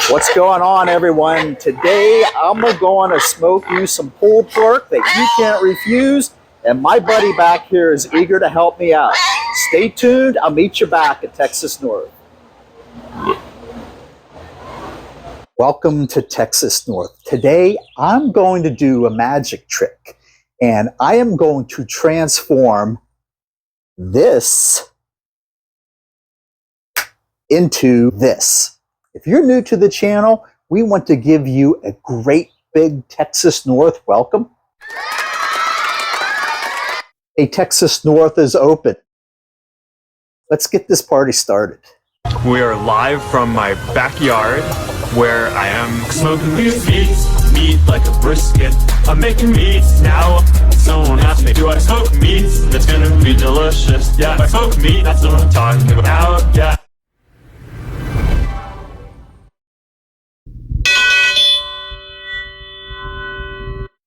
What's going on, everyone? Today I'm going to smoke you some pulled pork that you can't refuse, and my buddy back here is eager to help me out. Stay tuned. I'll meet you back at Texas North. Welcome to Texas North. Today I'm going to do a magic trick, and I am going to transform this into this. If you're new to the channel, we want to give you a great big Texas North welcome. A Texas North is open. Let's get this party started. We are live from my backyard where I am smoking these meat like a brisket. I'm making meats now. Someone asked me, do I smoke meat? That's gonna be delicious. Yeah, if I smoke meat, that's what I'm talking about. Yeah.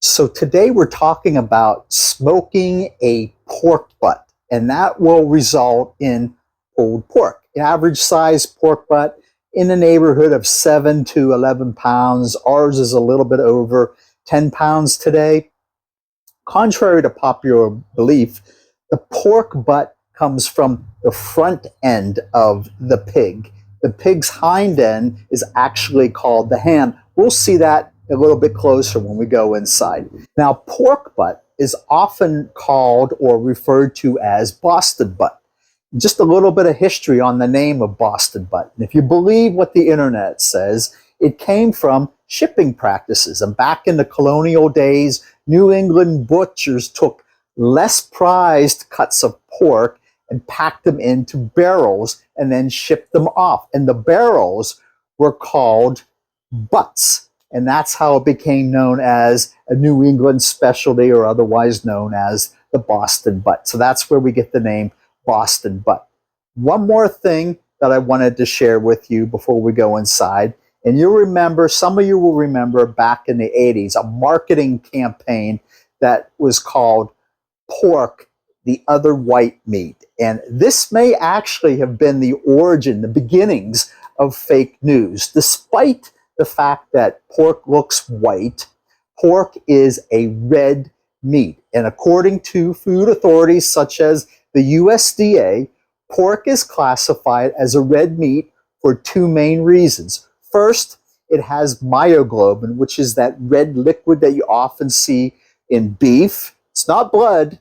So today we're talking about smoking a pork butt, and that will result in pulled pork. An average size pork butt in the neighborhood of 7 to 11 pounds. Ours is a little bit over 10 pounds today. Contrary to popular belief, the pork butt comes from the front end of the pig. The pig's hind end is actually called the ham. We'll see that a little bit closer when we go inside. Now, pork butt is often called or referred to as Boston butt. Just a little bit of history on the name of Boston butt. And if you believe what the internet says, it came from shipping practices. And back in the colonial days, New England butchers took less prized cuts of pork and packed them into barrels and then shipped them off. And the barrels were called butts. And that's how it became known as a New England specialty, or otherwise known as the Boston butt. So that's where we get the name Boston butt. One more thing that I wanted to share with you before we go inside. And you'll remember, some of you will remember back in the 80s, a marketing campaign that was called Pork, the Other White Meat. And this may actually have been the origin, the beginnings of fake news. Despite the fact that pork looks white, pork is a red meat. And according to food authorities such as the USDA, pork is classified as a red meat for two main reasons. First, it has myoglobin, which is that red liquid that you often see in beef. It's not blood,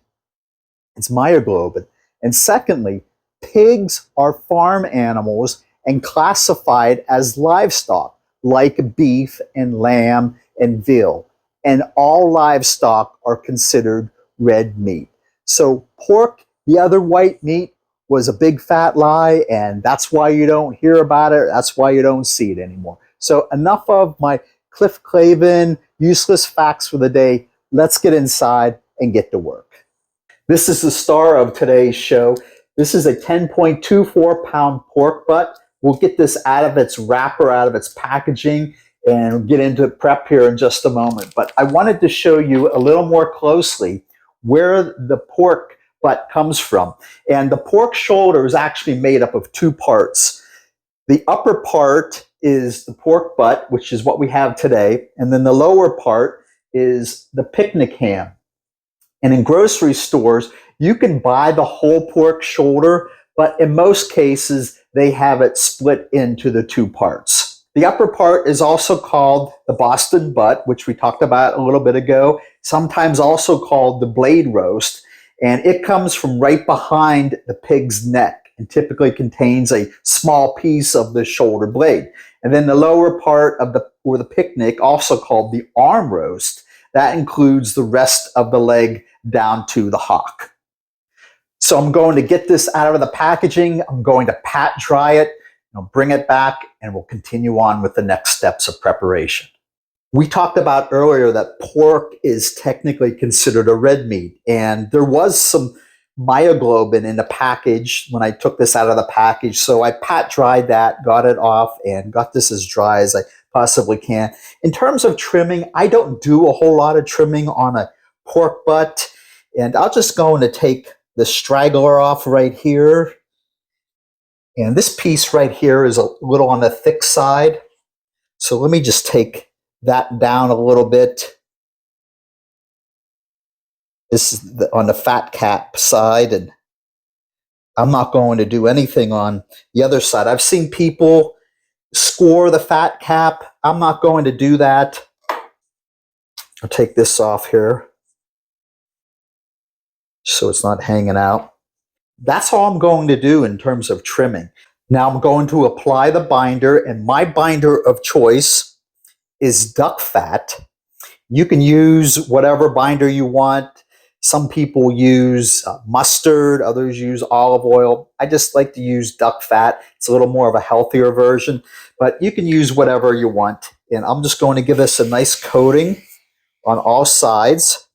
it's myoglobin. And secondly, pigs are farm animals and classified as livestock, like beef and lamb and veal. And all livestock are considered red meat. So pork, the other white meat, was a big fat lie, and that's why you don't hear about it. That's why you don't see it anymore. So enough of my Cliff Clavin useless facts for the day. Let's get inside and get to work. This is the star of today's show. This is a 10.24 pound pork butt. We'll get this out of its wrapper, out of its packaging, and get into prep here in just a moment. But I wanted to show you a little more closely where the pork butt comes from. And the pork shoulder is actually made up of two parts. The upper part is the pork butt, which is what we have today. And then the lower part is the picnic ham. And in grocery stores, you can buy the whole pork shoulder, but in most cases, they have it split into the two parts. The upper part is also called the Boston butt, which we talked about a little bit ago, sometimes also called the blade roast. And it comes from right behind the pig's neck and typically contains a small piece of the shoulder blade. And then the lower part of the picnic, also called the arm roast, that includes the rest of the leg down to the hock. So I'm going to get this out of the packaging. I'm going to pat dry it. I'll bring it back, and we'll continue on with the next steps of preparation. We talked about earlier that pork is technically considered a red meat, and there was some myoglobin in the package when I took this out of the package. So I pat dried that, got it off, and got this as dry as I possibly can. In terms of trimming, I don't do a whole lot of trimming on a pork butt, and I'll just go in to take the straggler off right here. And this piece right here is a little on the thick side. So let me just take that down a little bit. This is on the fat cap side, and I'm not going to do anything on the other side. I've seen people score the fat cap. I'm not going to do that. I'll take this off here so it's not hanging out. That's all I'm going to do in terms of trimming. Now I'm going to apply the binder, and my binder of choice is duck fat. You can use whatever binder you want. Some people use mustard, others use olive oil. I just like to use duck fat. It's a little more of a healthier version, but you can use whatever you want. And I'm just going to give this a nice coating on all sides.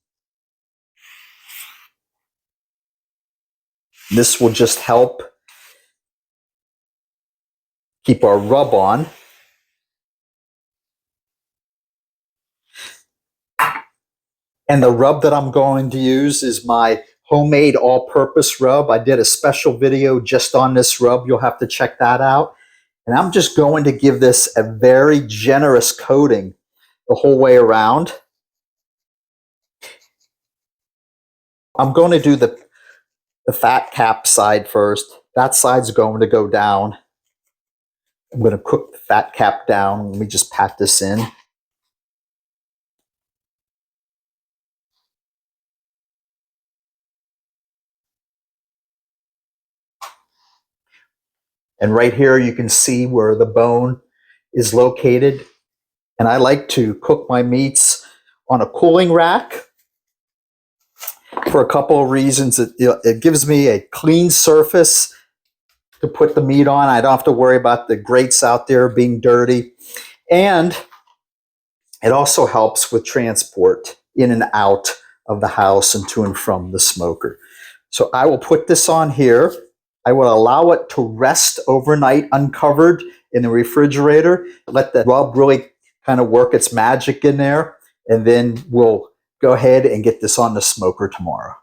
This will just help keep our rub on. And the rub that I'm going to use is my homemade all-purpose rub. I did a special video just on this rub. You'll have to check that out. And I'm just going to give this a very generous coating the whole way around. I'm going to do the fat cap side first. That side's going to go down. I'm going to cook the fat cap down. Let me just pat this in. And right here you can see where the bone is located. And I like to cook my meats on a cooling rack for a couple of reasons. It gives me a clean surface to put the meat on. I don't have to worry about the grates out there being dirty. And it also helps with transport in and out of the house and to and from the smoker. So I will put this on here. I will allow it to rest overnight uncovered in the refrigerator. Let the rub really kind of work its magic in there. And then we'll go ahead and get this on the smoker tomorrow.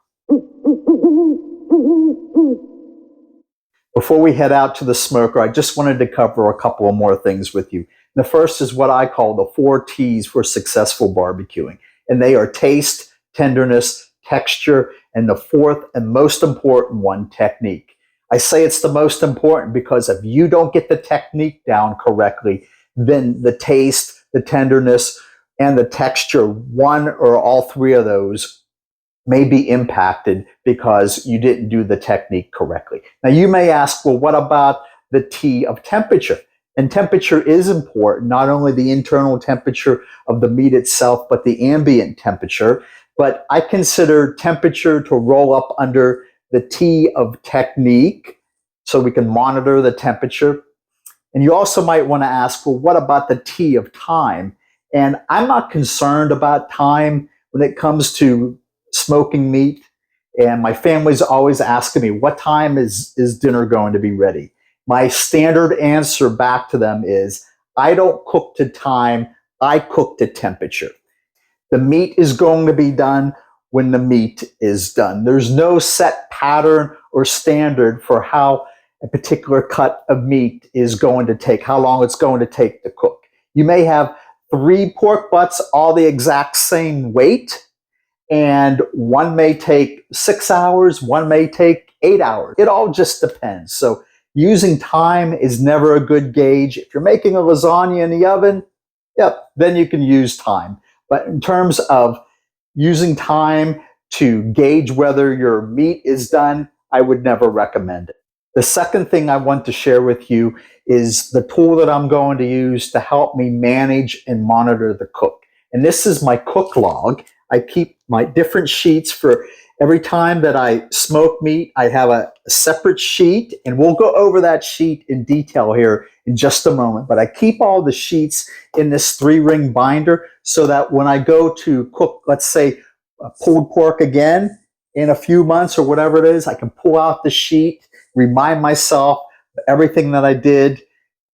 Before we head out to the smoker, I just wanted to cover a couple of more things with you. The first is what I call the 4 T's for successful barbecuing. And they are taste, tenderness, texture, and the fourth and most important one, technique. I say it's the most important because if you don't get the technique down correctly, then the taste, the tenderness, and the texture, one or all 3 of those, may be impacted because you didn't do the technique correctly. Now you may ask, well, what about the T of temperature? And temperature is important, not only the internal temperature of the meat itself, but the ambient temperature. But I consider temperature to roll up under the T of technique, so we can monitor the temperature. And you also might want to ask, well, what about the T of time? And I'm not concerned about time when it comes to smoking meat. And my family's always asking me, what time is dinner going to be ready? My standard answer back to them is, I don't cook to time, I cook to temperature. The meat is going to be done when the meat is done. There's no set pattern or standard for how a particular cut of meat is going to take, how long it's going to take to cook. You may have 3 pork butts all the exact same weight, and one may take 6 hours, one may take 8 hours. It all just depends. So using time is never a good gauge. If you're making a lasagna in the oven, yep, then you can use time. But in terms of using time to gauge whether your meat is done, I would never recommend it. The second thing I want to share with you is the tool that I'm going to use to help me manage and monitor the cook. And this is my cook log. I keep my different sheets for every time that I smoke meat. I have a separate sheet, and we'll go over that sheet in detail here in just a moment. But I keep all the sheets in this 3-ring binder so that when I go to cook, let's say, pulled pork again in a few months or whatever it is, I can pull out the sheet, remind myself of everything that I did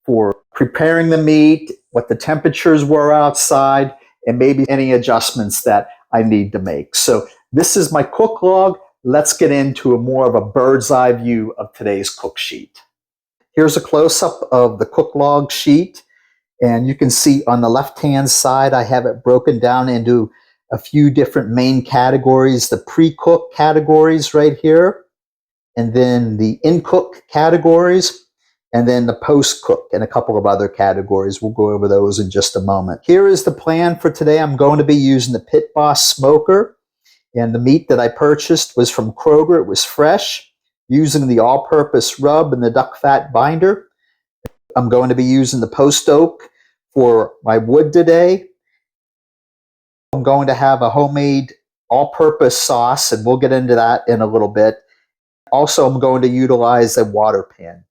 for preparing the meat, what the temperatures were outside, and maybe any adjustments that I need to make. So this is my cook log. Let's get into a more of a bird's eye view of today's cook sheet. Here's a close-up of the cook log sheet. And you can see on the left-hand side, I have it broken down into a few different main categories. The pre-cook categories right here, and then the in-cook categories, and then the post-cook and a couple of other categories. We'll go over those in just a moment. Here is the plan for today. I'm going to be using the Pit Boss smoker, and the meat that I purchased was from Kroger. It was fresh, using the all-purpose rub and the duck fat binder. I'm going to be using the post oak for my wood today. I'm going to have a homemade all-purpose sauce, and we'll get into that in a little bit. Also, I'm going to utilize a water pan.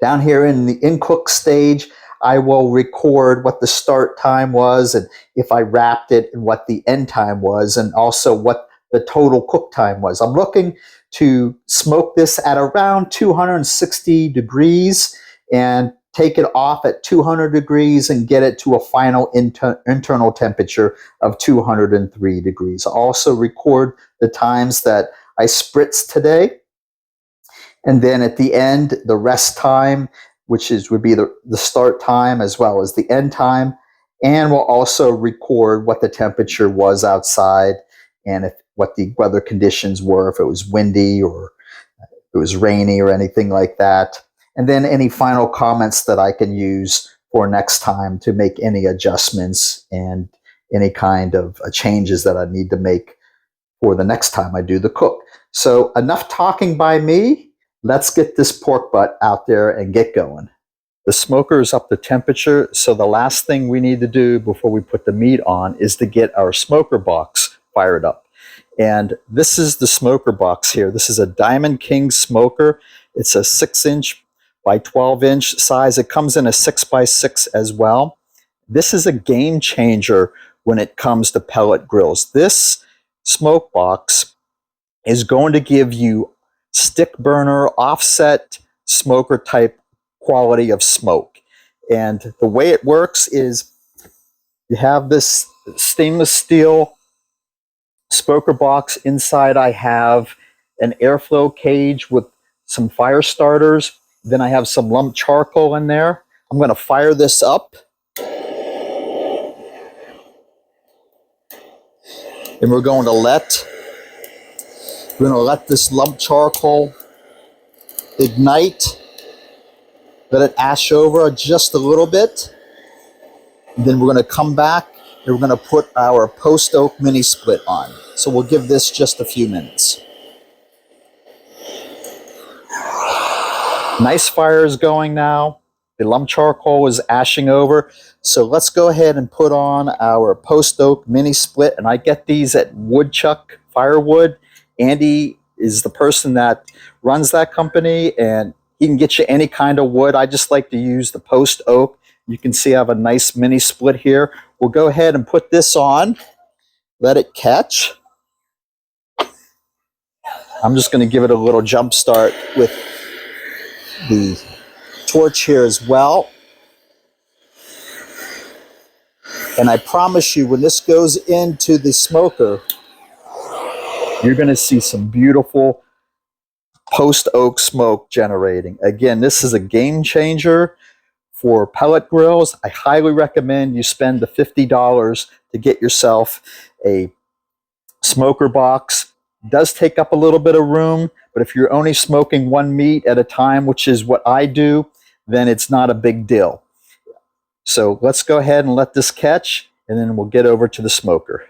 Down here in the in-cook stage, I will record what the start time was, and if I wrapped it, and what the end time was, and also what the total cook time was. I'm looking to smoke this at around 260 degrees and take it off at 200 degrees and get it to a final internal temperature of 203 degrees. I'll also record the times that I spritz today. And then at the end, the rest time, which would be the start time as well as the end time. And we'll also record what the temperature was outside and what the weather conditions were, if it was windy or if it was rainy or anything like that. And then any final comments that I can use for next time to make any adjustments and any kind of changes that I need to make for the next time I do the cook. So enough talking by me. Let's get this pork butt out there and get going. The smoker is up to temperature, so the last thing we need to do before we put the meat on is to get our smoker box fired up. And this is the smoker box here. This is a Diamond King smoker. It's a 6-inch by 12-inch size. It comes in a 6x6 as well. This is a game changer when it comes to pellet grills. This smoke box is going to give you stick burner, offset smoker type quality of smoke. And the way it works is you have this stainless steel smoker box. Inside I have an airflow cage with some fire starters. Then I have some lump charcoal in there. I'm going to fire this up. And we're going to let this lump charcoal ignite. Let it ash over just a little bit. And then we're going to come back and we're going to put our post oak mini split on. So we'll give this just a few minutes. Nice fire is going now. The lump charcoal is ashing over. So let's go ahead and put on our post oak mini split. And I get these at Woodchuck Firewood. Andy is the person that runs that company, and he can get you any kind of wood. I just like to use the post oak. You can see I have a nice mini split here. We'll go ahead and put this on. Let it catch. I'm just going to give it a little jump start with the torch here as well. And I promise you, when this goes into the smoker, you're going to see some beautiful post oak smoke generating. Again, this is a game changer for pellet grills. I highly recommend you spend the $50 to get yourself a smoker box. It does take up a little bit of room, but if you're only smoking one meat at a time, which is what I do, then it's not a big deal. So let's go ahead and let this catch, and then we'll get over to the smoker.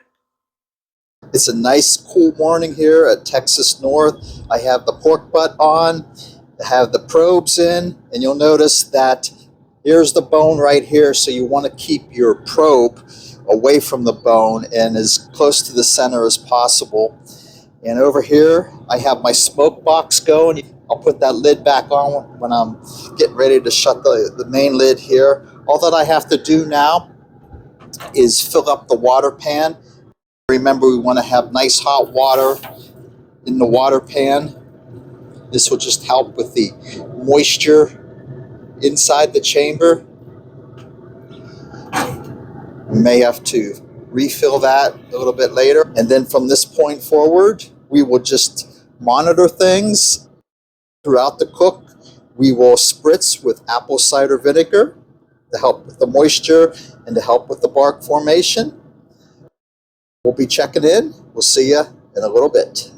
It's a nice cool morning here at Texas North. I have the pork butt on, I have the probes in, and you'll notice that here's the bone right here, so you want to keep your probe away from the bone and as close to the center as possible. And over here, I have my smoke box going. I'll put that lid back on when I'm getting ready to shut the main lid here. All that I have to do now is fill up the water pan. Remember, we want to have nice hot water in the water pan. This will just help with the moisture inside the chamber. We may have to refill that a little bit later. And then from this point forward, we will just monitor things throughout the cook. we will spritz with apple cider vinegar to help with the moisture and to help with the bark formation. We'll be checking in. We'll see you in a little bit.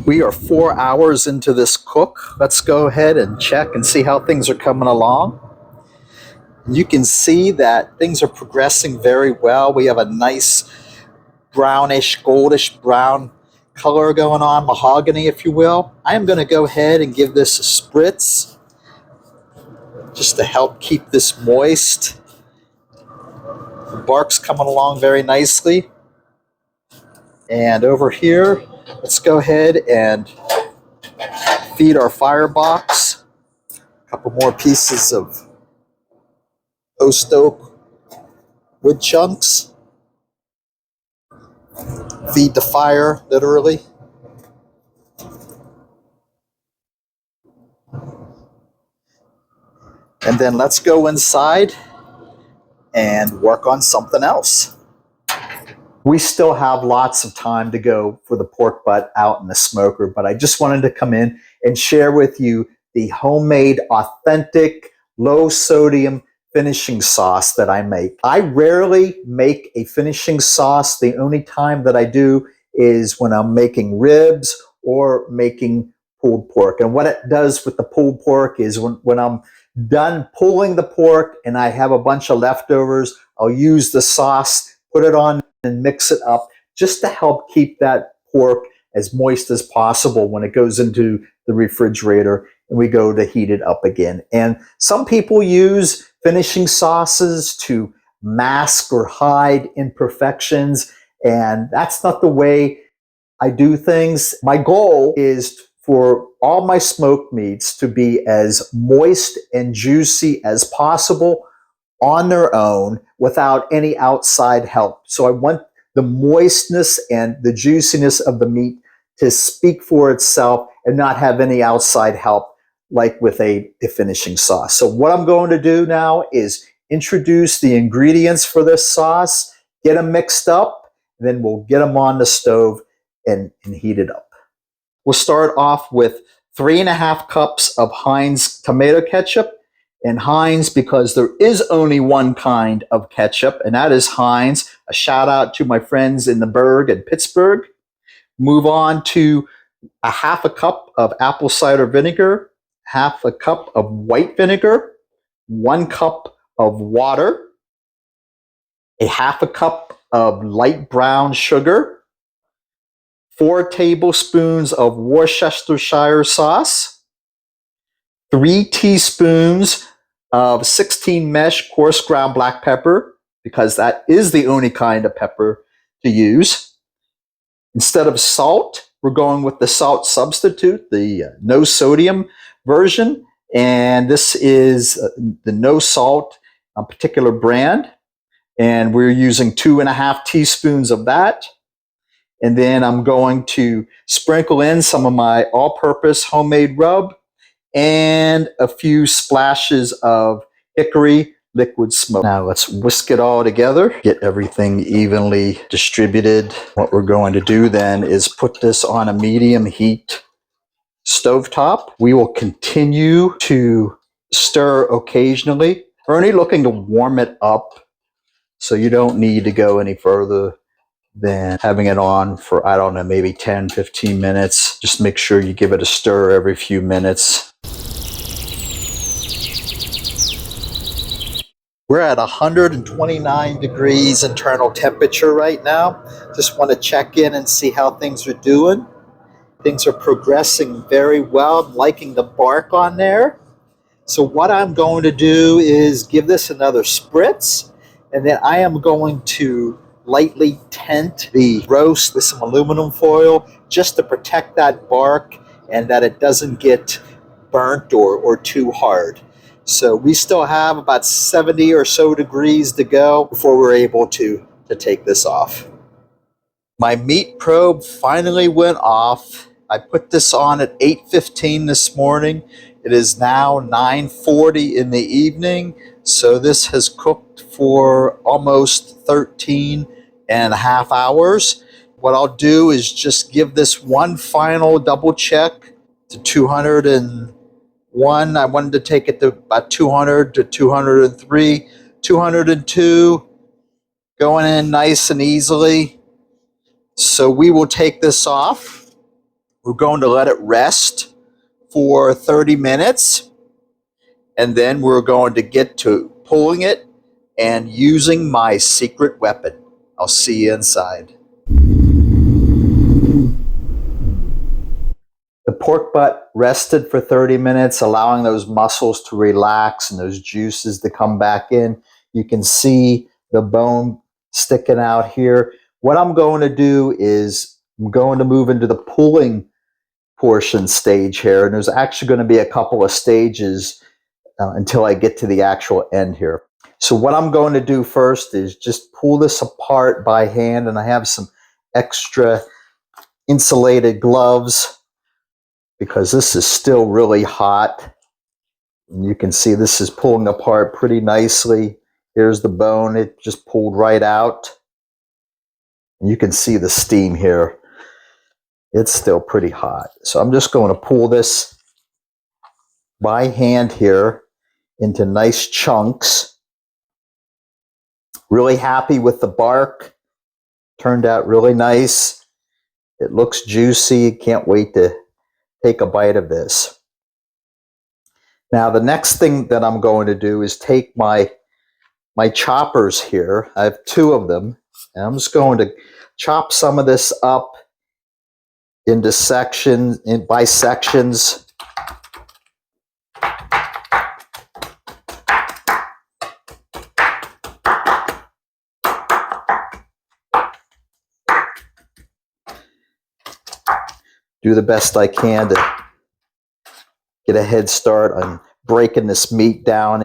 We are 4 hours into this cook. Let's go ahead and check and see how things are coming along. You can see that things are progressing very well. We have a nice brownish, goldish brown color going on, mahogany, if you will. I am going to go ahead and give this a spritz just to help keep this moist. The bark's coming along very nicely. And over here, let's go ahead and feed our firebox. A couple more pieces of post oak wood chunks. Feed the fire, literally. And then let's go inside and work on something else. We still have lots of time to go for the pork butt out in the smoker, but I just wanted to come in and share with you the homemade, authentic, low sodium finishing sauce that I make. I rarely make a finishing sauce. The only time that I do is when I'm making ribs or making pulled pork. And what it does with the pulled pork is when I'm done pulling the pork and I have a bunch of leftovers, I'll use the sauce, put it on and mix it up just to help keep that pork as moist as possible when it goes into the refrigerator and we go to heat it up again. And some people use finishing sauces to mask or hide imperfections, and that's not the way I do things. My goal is for all my smoked meats to be as moist and juicy as possible on their own without any outside help. So I want the moistness and the juiciness of the meat to speak for itself and not have any outside help like with a finishing sauce. So what I'm going to do now is introduce the ingredients for this sauce, get them mixed up, then we'll get them on the stove and heat it up. We'll start off with 3.5 cups of Heinz tomato ketchup. And Heinz, because there is only one kind of ketchup, and that is Heinz. A shout out to my friends in the Berg and Pittsburgh. Move on to 1/2 cup of apple cider vinegar, 1/2 cup of white vinegar, 1 cup of water, 1/2 cup of light brown sugar, 4 tablespoons of Worcestershire sauce, 3 teaspoons of 16 mesh coarse ground black pepper, because that is the only kind of pepper to use. Instead of salt, we're going with the salt substitute, the no sodium version, and this is the no salt particular brand, and we're using 2.5 teaspoons of that. And then I'm going to sprinkle in some of my all-purpose homemade rub and a few splashes of hickory liquid smoke. Now let's whisk it all together, get everything evenly distributed. What we're going to do then is put this on a medium heat stovetop. We will continue to stir occasionally. We're only looking to warm it up, so you don't need to go any further than having it on for, I don't know, maybe 10, 15 minutes. Just make sure you give it a stir every few minutes. We're at 129 degrees internal temperature right now. Just want to check in and see how things are doing. Things are progressing very well. I'm liking the bark on there. So what I'm going to do is give this another spritz, and then I am going to lightly tent the roast with some aluminum foil just to protect that bark and that it doesn't get burnt or too hard. So we still have about 70 or so degrees to go before we're able to take this off. My meat probe finally went off. I put this on at 8:15 this morning. It is now 9:40 in the evening. So this has cooked for almost 13.5 hours. What I'll do is just give this one final double check to 201. I wanted to take it to about 200 to 203, 202, going in nice and easily. So we will take this off. We're going to let it rest for 30 minutes. And then we're going to get to pulling it and using my secret weapon. I'll see you inside. The pork butt rested for 30 minutes, allowing those muscles to relax and those juices to come back in. You can see the bone sticking out here. What I'm going to do is I'm going to move into the pulling portion stage here. And there's actually going to be a couple of stages until I get to the actual end here. So what I'm going to do first is just pull this apart by hand, and I have some extra insulated gloves because this is still really hot. And you can see this is pulling apart pretty nicely. Here's the bone. It just pulled right out. And you can see the steam here. It's still pretty hot. So I'm just going to pull this by hand here into nice chunks. Really happy with the bark. Turned out really nice. It looks juicy. Can't wait to take a bite of this. Now the next thing that I'm going to do is take my choppers here. I have two of them. And I'm just going to chop some of this up into sections, by sections. Do the best I can to get a head start on breaking this meat down.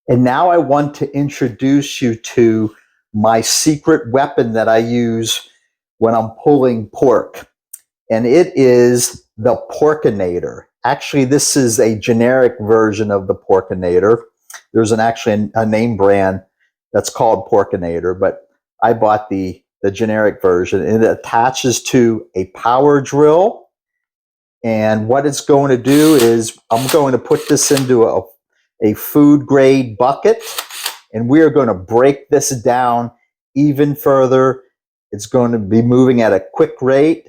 And now I want to introduce you to my secret weapon that I use when I'm pulling pork. And it is the Porkinator. Actually, this is a generic version of the Porkinator. There's actually a name brand that's called Porkinator, but I bought the generic version. And it attaches to a power drill. And what it's going to do is I'm going to put this into a food grade bucket, and we are going to break this down even further. It's going to be moving at a quick rate,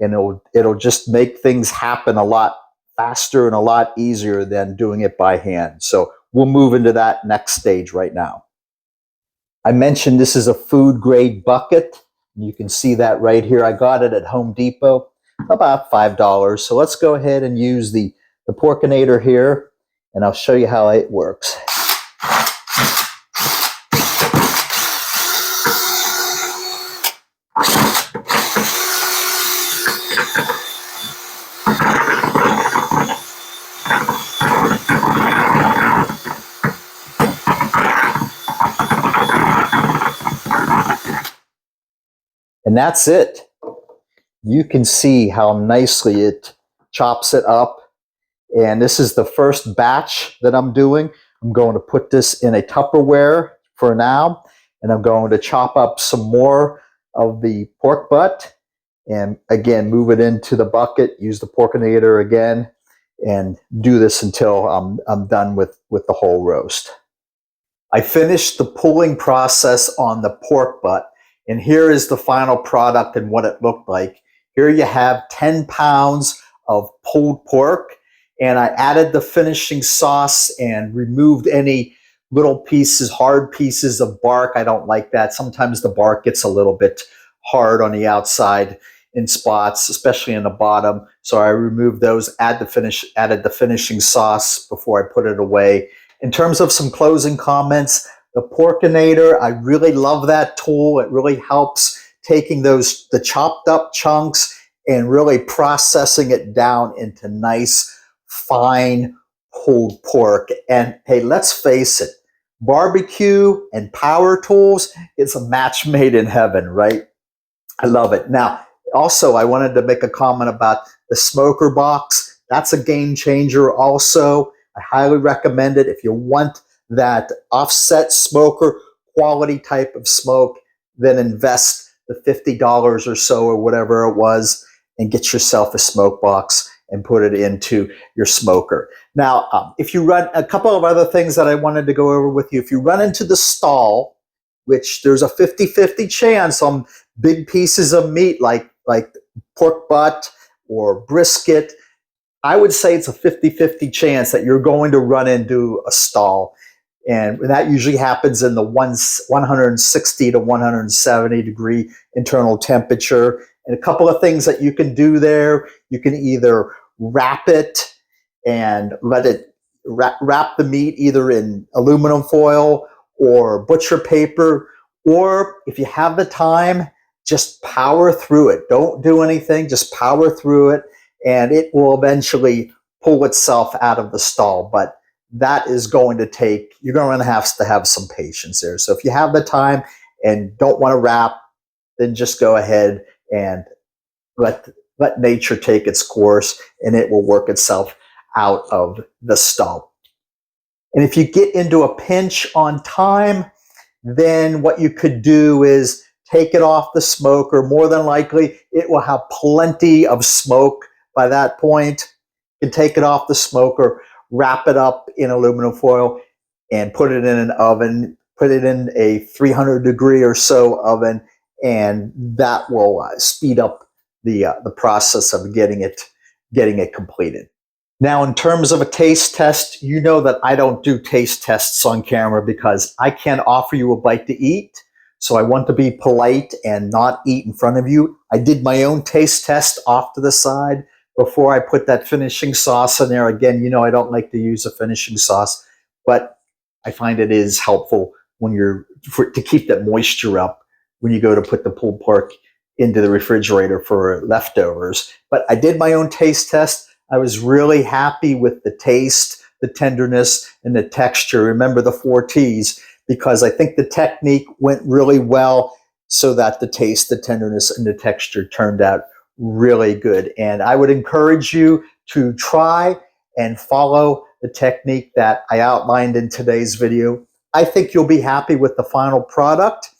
and it'll just make things happen a lot faster and a lot easier than doing it by hand. So we'll move into that next stage right now. I mentioned this is a food grade bucket. You can see that right here. I got it at Home Depot, about $5. So let's go ahead and use the Porkinator here, and I'll show you how it works. And that's it. You can see how nicely it chops it up. And this is the first batch that I'm doing. I'm going to put this in a Tupperware for now. And I'm going to chop up some more of the pork butt. And again, move it into the bucket, use the Porkinator again, and do this until I'm done with the whole roast. I finished the pulling process on the pork butt. And here is the final product and what it looked like. Here you have 10 pounds of pulled pork, and I added the finishing sauce and removed any little pieces, hard pieces of bark. I don't like that. Sometimes the bark gets a little bit hard on the outside in spots, especially in the bottom. So I removed those, added the finishing sauce before I put it away. In terms of some closing comments, the Porkinator, I really love that tool. It really helps taking the chopped up chunks and really processing it down into nice, fine pulled pork. And hey, let's face it, barbecue and power tools, it's a match made in heaven, right? I love it. Now, also, I wanted to make a comment about the smoker box. That's a game changer also. I highly recommend it. If you want that offset smoker quality type of smoke, then invest the $50 or so or whatever it was and get yourself a smoke box and put it into your smoker. Now, if you run a couple of other things that I wanted to go over with you, if you run into the stall, which there's a 50-50 chance on big pieces of meat like pork butt or brisket, I would say it's a 50-50 chance that you're going to run into a stall. And that usually happens in the 160 to 170 degree internal temperature. And a couple of things that you can do there, you can either wrap it and let it wrap the meat either in aluminum foil or butcher paper, or if you have the time, just power through it. Don't do anything, just power through it, and it will eventually pull itself out of the stall. But that is going to take, you're going to have some patience there. So if you have the time and don't want to wrap, then just go ahead and let nature take its course, and it will work itself out of the stall. And if you get into a pinch on time, then what you could do is take it off the smoker. More than likely, it will have plenty of smoke by that point. You can take it off the smoker, wrap it up in aluminum foil, and put it in an oven. Put it in a 300 degree or so oven, and that will speed up the process of getting it completed. Now, in terms of a taste test, you know that I don't do taste tests on camera because I can't offer you a bite to eat. So I want to be polite and not eat in front of you. I did my own taste test off to the side before I put that finishing sauce in there. Again, you know I don't like to use a finishing sauce, but I find it is helpful when to keep that moisture up when you go to put the pulled pork into the refrigerator for leftovers. But I did my own taste test. I was really happy with the taste, the tenderness, and the texture. Remember the 4 T's, because I think the technique went really well so that the taste, the tenderness, and the texture turned out really good. And I would encourage you to try and follow the technique that I outlined in today's video. I think you'll be happy with the final product.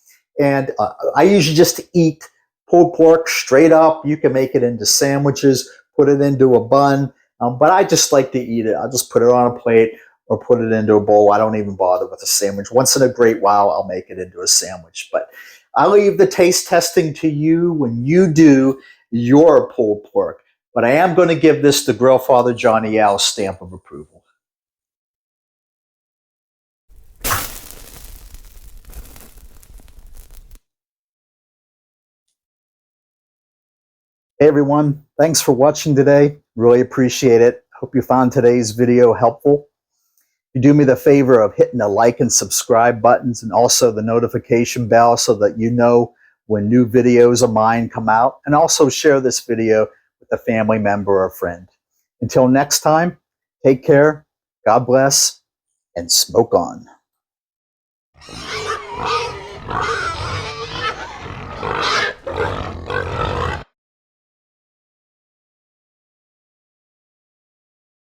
And I usually just eat pulled pork straight up. You can make it into sandwiches, put it into a bun, but I just like to eat it. I'll just put it on a plate or put it into a bowl. I don't even bother with a sandwich. Once in a great while, I'll make it into a sandwich. But I'll leave the taste testing to you when you do your pulled pork. But I am going to give this the Grill Father Johnny Al stamp of approval. Hey everyone, thanks for watching today. Really appreciate it. Hope you found today's video helpful. You do me the favor of hitting the like and subscribe buttons and also the notification bell so that you know when new videos of mine come out, and also share this video with a family member or friend. Until next time, take care, God bless, and smoke on.